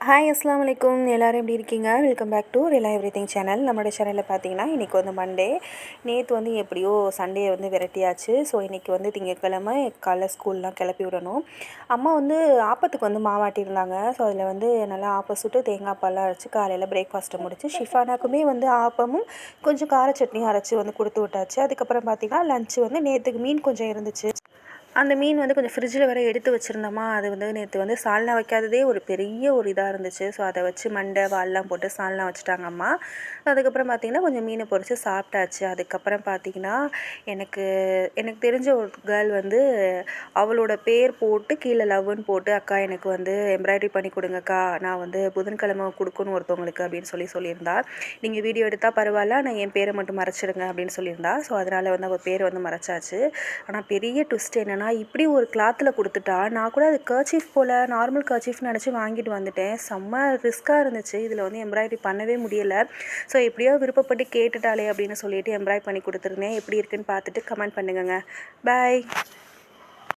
Hi அஸ்ஸலாமு அலைக்கும். எல்லோரும் எப்படி இருக்கீங்க? வெல்கம் பேக் டு ரிலா எவ்ரிதிங் சேனல். நம்மளோட சேனலில் பார்த்தீங்கன்னா இன்றைக்கி வந்து மண்டே. நேற்று வந்து எப்படியோ சண்டே வந்து விரட்டியாச்சு. ஸோ இன்றைக்கி வந்து திங்கட்கிழமை காலைல ஸ்கூல்லாம் கிளப்பி விடணும். அம்மா வந்து ஆப்பத்துக்கு வந்து மாவாட்டியிருந்தாங்க. ஸோ அதில் வந்து நல்லா ஆப்பம் சுட்டு தேங்காய் பால்லாம் அரைச்சி காலையில் பிரேக்ஃபாஸ்ட்டை முடிச்சு ஷிஃபானாக்குமே வந்து ஆப்பமும் கொஞ்சம் கார சட்னியும் அரைச்சி வந்து கொடுத்து விட்டாச்சு. அதுக்கப்புறம் பார்த்திங்கன்னா லஞ்சு வந்து நேற்றுக்கு மீன் கொஞ்சம் இருந்துச்சு. அந்த மீன் வந்து கொஞ்சம் ஃப்ரிட்ஜில் வேறு எடுத்து வச்சுருந்தோமா, அது வந்து நேற்று வந்து சால்னா வைக்காததே ஒரு பெரிய ஒரு இதாக இருந்துச்சு. ஸோ அதை வச்சு மண்டை வால்லாம் போட்டு சால்னா வச்சுட்டாங்க அம்மா. அதுக்கப்புறம் பார்த்திங்கன்னா கொஞ்சம் மீனை பொரித்து சாப்பிட்டாச்சு. அதுக்கப்புறம் பார்த்திங்கன்னா எனக்கு எனக்கு தெரிஞ்ச ஒரு கேர்ள் வந்து அவளோட பேர் போட்டு கீழே லவ்வுன்னு போட்டு, அக்கா எனக்கு வந்து எம்ப்ராய்டரி பண்ணி கொடுங்கக்கா, நான் வந்து புதன்கிழமை கொடுக்கணும் ஒருத்தவங்களுக்கு அப்படின்னு சொல்லியிருந்தா. நீங்கள் வீடியோ எடுத்தால் பரவாயில்ல, நான் என் பேரை மட்டும் மறைச்சிடுங்க அப்படின்னு சொல்லியிருந்தா. ஸோ அதனால் வந்து அவள் பேரை வந்து மறைச்சாச்சு. ஆனால் பெரிய ட்விஸ்ட் என்னென்னா, இப்படி ஒரு கிளாத்தில் கொடுத்துட்டா, நான் கூட அது கர்ச்சீஃப் போல் நார்மல் கர்ச்சீஃப்னு நினச்சி வாங்கிட்டு வந்துட்டேன். செம்ம ரிஸ்க்காக இருந்துச்சு. இதில் வந்து எம்ப்ராய்டரி பண்ணவே முடியலை. ஸோ எப்படியோ விருப்பப்பட்டு கேட்டுட்டாளே அப்படின்னு சொல்லிட்டு எம்ப்ராய்டரி பண்ணி கொடுத்துருந்தேன். எப்படி இருக்குன்னு பார்த்துட்டு கமெண்ட் பண்ணுங்கங்க. பாய்.